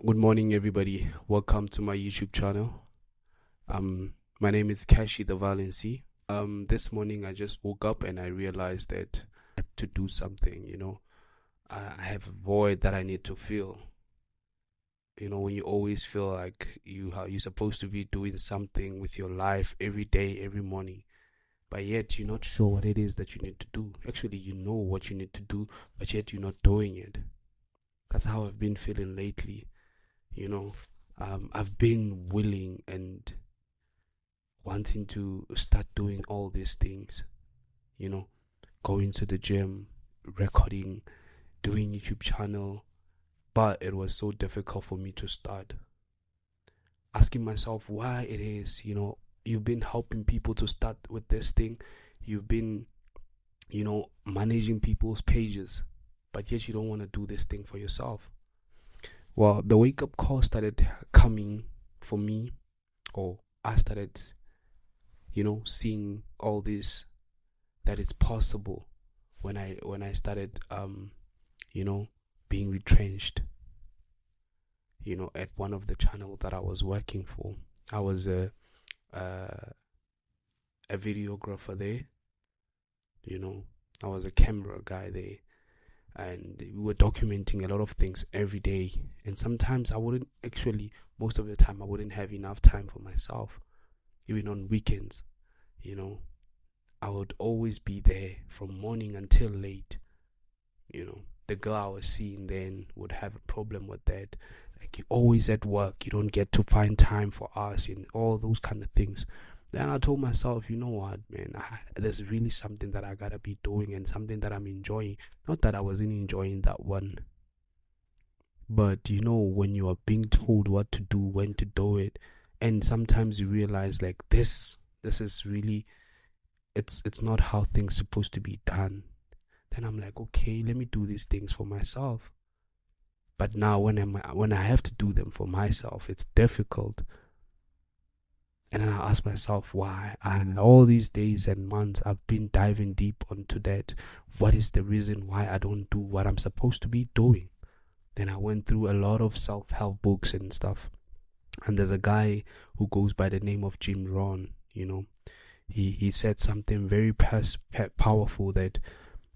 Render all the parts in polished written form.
Good morning, everybody. Welcome to my YouTube channel. My name is Kashi the Valency. This morning I just woke up and I realized that I had to do something. I have a void that I need to fill. When you always feel like you're supposed to be doing something with your life every day, every morning, but yet you're not sure what it is that you need to do. Actually, you know what you need to do, but yet you're not doing it. That's how I've been feeling lately. I've been willing and wanting to start doing all these things, going to the gym, recording, doing YouTube channel, but it was so difficult for me to start. Asking myself why it is, you've been helping people to start with this thing, you've been, managing people's pages, but yet you don't want to do this thing for yourself. Well, the wake up call started coming for me, or I started, seeing all this, that it's possible when I started, being retrenched, at one of the channels that I was working for. I was a videographer there, I was a camera guy there. And we were documenting a lot of things every day, and sometimes most of the time I wouldn't have enough time for myself. Even on weekends, I would always be there from morning until late. The girl I was seeing then would have a problem with that, like, you're always at work, you don't get to find time for us and all those kind of things. Then I told myself, you know what, man, there's really something that I gotta be doing, and something that I'm enjoying. Not that I wasn't enjoying that one, but when you are being told what to do, when to do it, and sometimes you realize like this is really, it's not how things supposed to be done. Then I'm like, okay, let me do these things for myself. But now when I have to do them for myself, it's difficult. And then I ask myself why. And all these days and months, I've been diving deep onto that. What is the reason why I don't do what I'm supposed to be doing? Then I went through a lot of self-help books and stuff. And there's a guy who goes by the name of Jim Rohn. He said something very powerful, that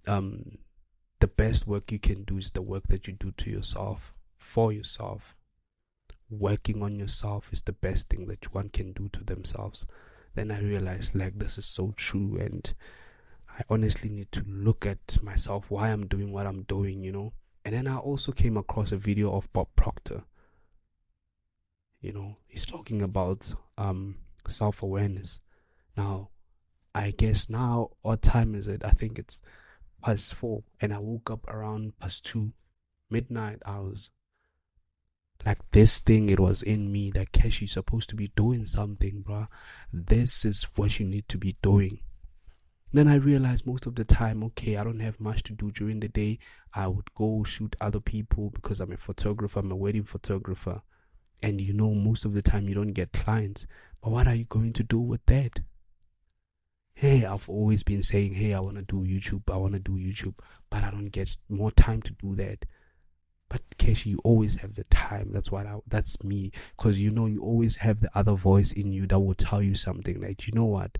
the best work you can do is the work that you do to yourself, for yourself. Working on yourself is the best thing that one can do to themselves. Then I realized, like, this is so true, and I honestly need to look at myself, why I'm doing what I'm doing, And then I also came across a video of Bob Proctor. He's talking about self-awareness. Now, I guess now, what time is it? I think it's past 4, and I woke up around past 2 midnight hours. Like, this thing, it was in me that, Kesh, you're supposed to be doing something, bruh. This is what you need to be doing. Then I realized most of the time, okay, I don't have much to do during the day. I would go shoot other people because I'm a photographer, I'm a wedding photographer. And most of the time you don't get clients. But what are you going to do with that? Hey, I've always been saying, hey, I want to do YouTube, but I don't get more time to do that. But Keshi, you always have the time. That's me. Because you always have the other voice in you that will tell you something like, you know what?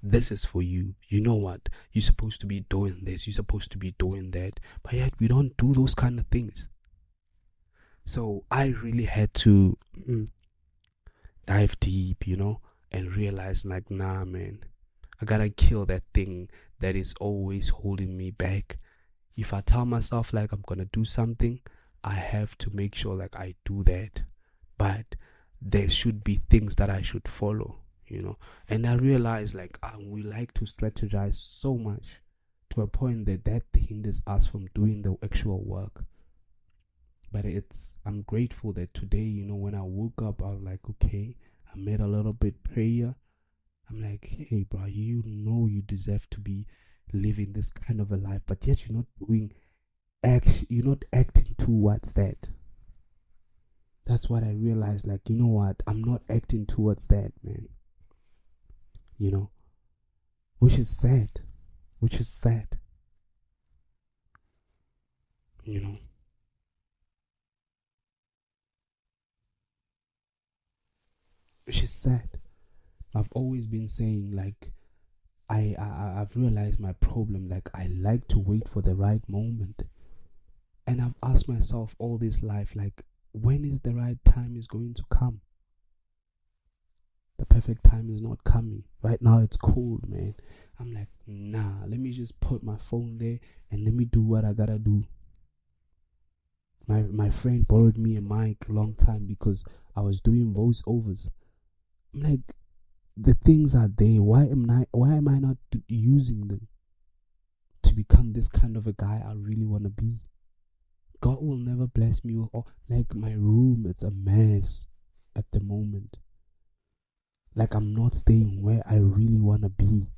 This is for you. You know what? You're supposed to be doing this. You're supposed to be doing that. But yet we don't do those kind of things. So I really had to dive deep, and realize, like, nah, man, I gotta kill that thing that is always holding me back. If I tell myself like I'm gonna do something, I have to make sure like I do that. But there should be things that I should follow, And I realize, like, we like to strategize so much to a point that hinders us from doing the actual work. But I'm grateful that today, when I woke up, I was like, okay, I made a little bit prayer. I'm like, hey, bro, you deserve to be living this kind of a life, but yet you're not acting towards that. That's what I realized. Like, you know what? I'm not acting towards that, man. Which is sad. which is sad. I've always been saying, like, I've realized my problem. Like, I like to wait for the right moment. And I've asked myself all this life, like, when is the right time is going to come? The perfect time is not coming. Right now it's cold, man. I'm like, nah, let me just put my phone there and let me do what I gotta do. My friend borrowed me a mic a long time because I was doing voiceovers. I'm like, the things are there. Why am I not using them to become this kind of a guy I really want to be? God will never bless me with all, like, my room, it's a mess at the moment. Like, I'm not staying where I really want to be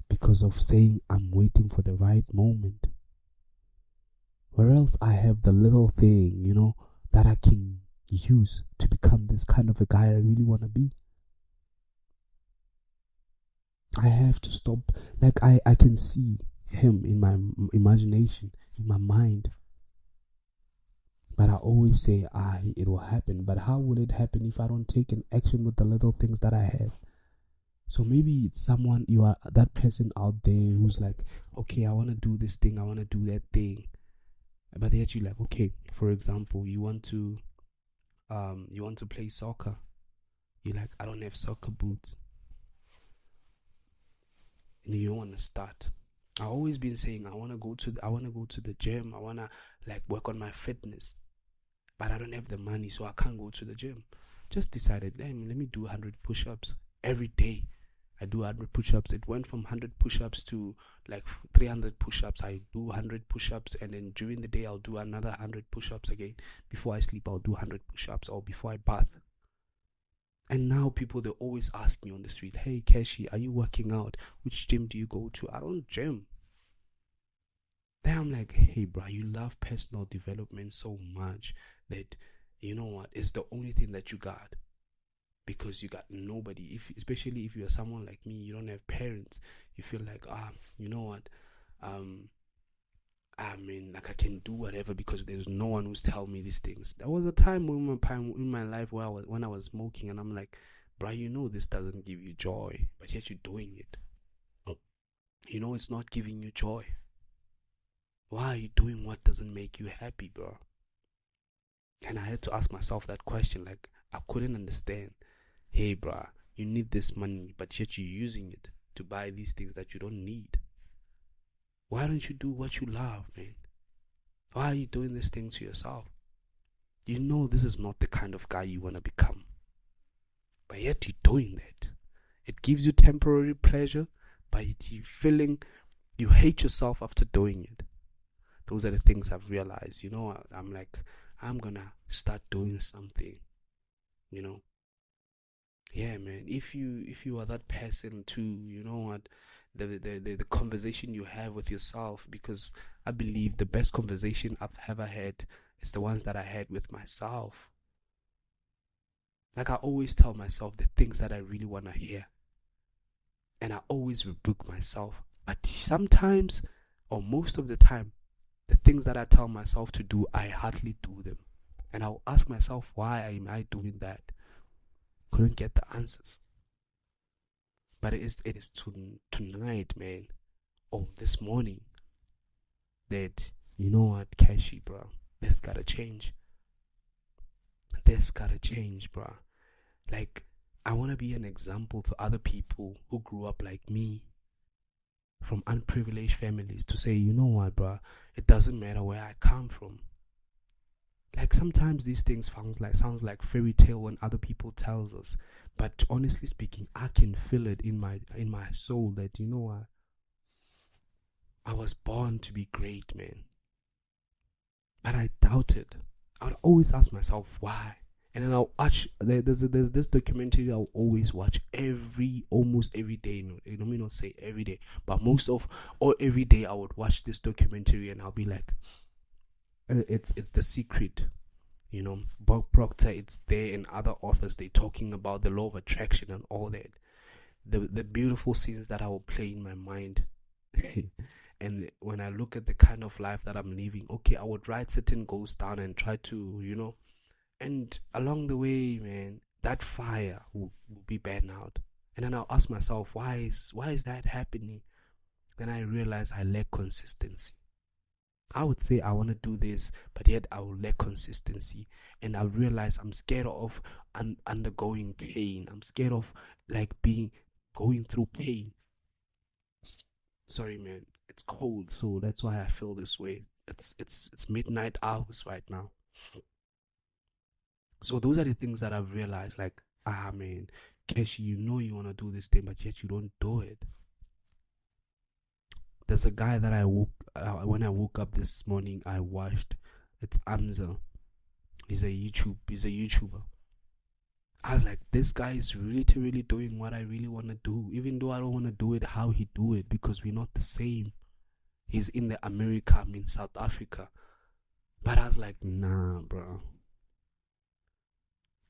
because of saying I'm waiting for the right moment. Where else I have the little thing, that I can use to become this kind of a guy I really want to be. I have to stop. Like, I can see him in my imagination, in my mind. But I always say, it will happen. But how will it happen if I don't take an action with the little things that I have? So maybe it's someone, you are that person out there who's like, okay, I want to do this thing, I want to do that thing. But yet you're like, okay, for example, you want to play soccer. You're like, I don't have soccer boots. And you want to start. I've always been saying I want to go to the gym. I want to, like, work on my fitness. But I don't have the money, so I can't go to the gym. Just decided, let me do 100 push-ups every day. I do 100 push-ups. It went from 100 push-ups to like 300 push-ups. I do 100 push-ups, and then during the day I'll do another 100 push-ups again. Before I sleep, I'll do 100 push-ups, or before I bath. And now people, they always ask me on the street, hey Keshi, are you working out? Which gym do you go to? I don't gym. Then I'm like, hey bro, you love personal development so much that, you know what, it's the only thing that you got. Because you got nobody. Especially if you are someone like me, you don't have parents. You feel like, you know what, I mean, like, I can do whatever because there's no one who's telling me these things. There was a time in my life where when I was smoking, and I'm like, bro, this doesn't give you joy, but yet you're doing it. It's not giving you joy. Why are you doing what doesn't make you happy, bro? And I had to ask myself that question. Like, I couldn't understand. Hey, bro, you need this money, but yet you're using it to buy these things that you don't need. Why don't you do what you love, man? Why are you doing this thing to yourself? This is not the kind of guy you want to become. But yet you're doing that. It gives you temporary pleasure, but you're feeling you hate yourself after doing it. Those are the things I've realized. I'm like, I'm gonna start doing something. Yeah, man. If you are that person too, you know what, the conversation you have with yourself, because I believe the best conversation I've ever had is the ones that I had with myself. Like, I always tell myself the things that I really want to hear, and I always rebuke myself. But sometimes, or most of the time, the things that I tell myself to do, I hardly do them. And I'll ask myself, why am I doing that? Couldn't get the answers. But it is tonight, man, this morning, that, you know what, Keshi, bro, this gotta change. This gotta change, bro. Like, I want to be an example to other people who grew up like me, from unprivileged families, to say, you know what, bro, it doesn't matter where I come from. Like, sometimes these things sounds like fairy tale when other people tells us, but honestly speaking, I can feel it in my soul that, you know what, I was born to be great, man. But I doubt it. I would always ask myself why. And then I'll watch. There's this documentary I'll always watch almost every day. Let me not say every day, but every day I would watch this documentary, and I'll be like, it's The Secret. Bob Proctor, it's there, and other authors, they talking about the law of attraction and all that. The beautiful scenes that I will play in my mind. And when I look at the kind of life that I'm living, okay, I would write certain goals down and try to, and along the way, man, that fire will be burned out. And then I'll ask myself, why is that happening? Then I realize I lack consistency. I would say I want to do this, but yet I will lack consistency. And I realize I'm scared of undergoing pain. I'm scared of like going through pain. Sorry, man. It's cold, so that's why I feel this way. It's midnight hours right now. So those are the things that I've realized. Like, man, Keshi, you know you want to do this thing, but yet you don't do it. There's a guy that when I woke up this morning, I watched. It's Amza. He's a YouTuber. I was like, this guy is really doing what I really want to do, even though I don't want to do it how he do it, because we're not the same. He's in the America, I'm in South Africa. But I was like, nah, bro.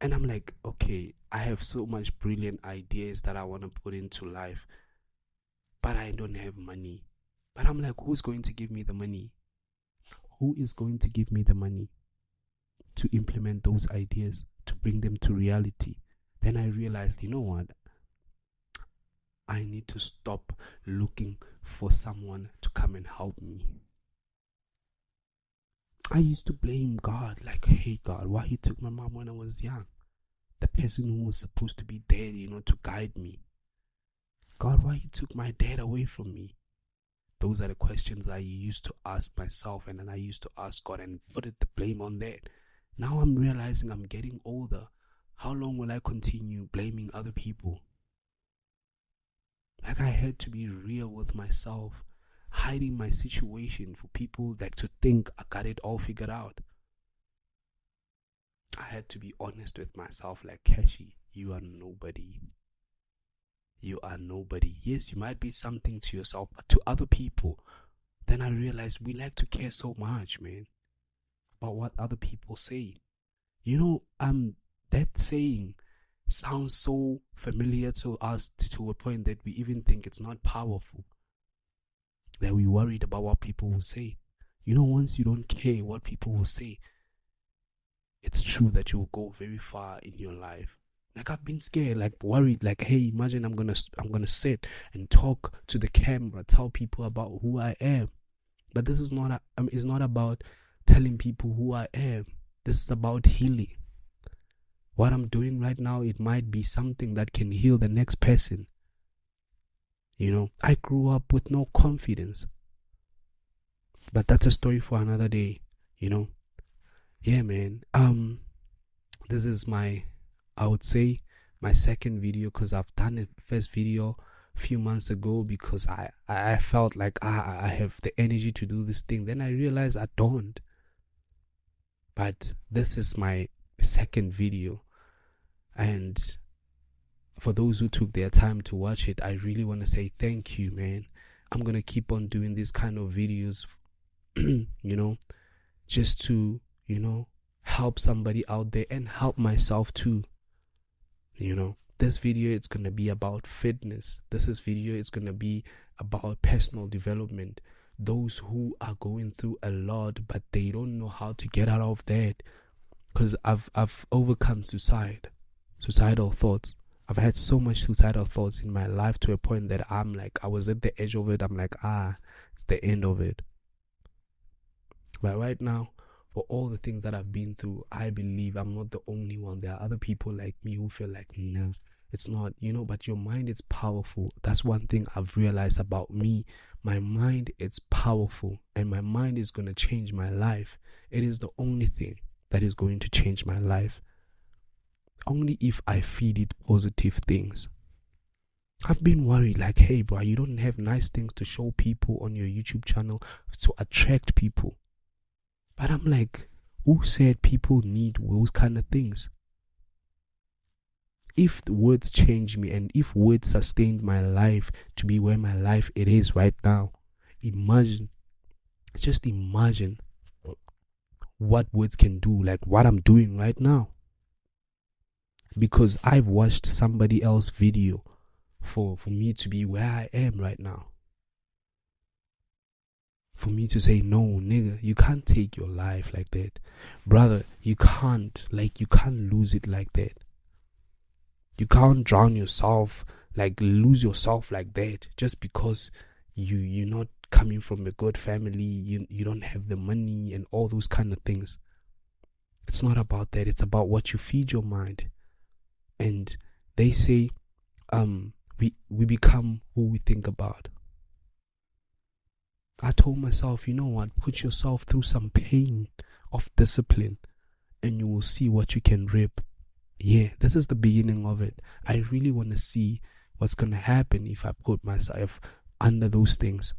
And I'm like, okay, I have so much brilliant ideas that I want to put into life, but I don't have money. But I'm like, who's going to give me the money? Who is going to give me the money to implement those ideas, to bring them to reality? Then I realized, you know what? I need to stop looking for someone to come and help me. I used to blame God, like, hey God, why you took my mom when I was young? The person who was supposed to be there, to guide me. God, why you took my dad away from me? Those are the questions I used to ask myself, and then I used to ask God and put the blame on that. Now I'm realizing I'm getting older. How long will I continue blaming other people? Like, I had to be real with myself, hiding my situation for people like to think I got it all figured out. I had to be honest with myself, like, Keshi, you are nobody. You are nobody. Yes, you might be something to yourself, but to other people. Then I realized we like to care so much, man, about what other people say. That saying sounds so familiar to us to a point that we even think it's not powerful. That we're worried about what people will say. Once you don't care what people will say, it's true that you will go very far in your life. Like, I've been scared, like worried, like, hey, imagine I'm gonna sit and talk to the camera, tell people about who I am. But this is not it's not about telling people who I am. This is about healing. What I'm doing right now, it might be something that can heal the next person. I grew up with no confidence. But that's a story for another day, Yeah, man. This is I would say my second video, because I've done the first video a few months ago because I felt like I have the energy to do this thing. Then I realized I don't. But this is my second video. And for those who took their time to watch it, I really want to say thank you, man. I'm going to keep on doing these kind of videos, just to, help somebody out there and help myself too. This video is going to be about fitness. This video is going to be about personal development. Those who are going through a lot, but they don't know how to get out of that. Because I've overcome suicidal thoughts. I've had so much suicidal thoughts in my life to a point that I'm like, I was at the edge of it. I'm like, it's the end of it. But right now, for all the things that I've been through, I believe I'm not the only one. There are other people like me who feel like, no, it's not, but your mind is powerful. That's one thing I've realized about me. My mind is powerful, and my mind is going to change my life. It is the only thing that is going to change my life. Only if I feed it positive things. I've been worried, like, hey, bro, you don't have nice things to show people on your YouTube channel to attract people. But I'm like, who said people need those kind of things? If the words changed me, and if words sustained my life to be where my life it is right now, just imagine what words can do, like what I'm doing right now. Because I've watched somebody else's video for me to be where I am right now. For me to say, no, nigga, you can't take your life like that. Brother, you can't lose it like that. You can't drown yourself, like lose yourself like that, just because you're not coming from a good family, you don't have the money and all those kind of things. It's not about that. It's about what you feed your mind. And they say we become who we think about. I told myself, you know what, put yourself through some pain of discipline and you will see what you can reap. Yeah, this is the beginning of it. I really want to see what's going to happen if I put myself under those things.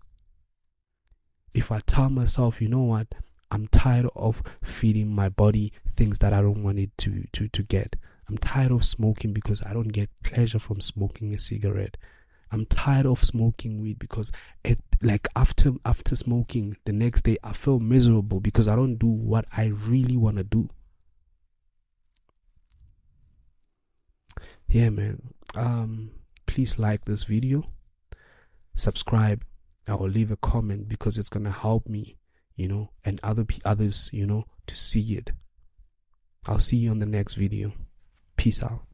If I tell myself, you know what, I'm tired of feeding my body things that I don't want it to get. I'm tired of smoking because I don't get pleasure from smoking a cigarette. I'm tired of smoking weed because after smoking the next day I feel miserable because I don't do what I really want to do. Yeah, man. Please like this video, subscribe. I will leave a comment because it's gonna help me, and others, to see it. I'll see you on the next video. Peace out.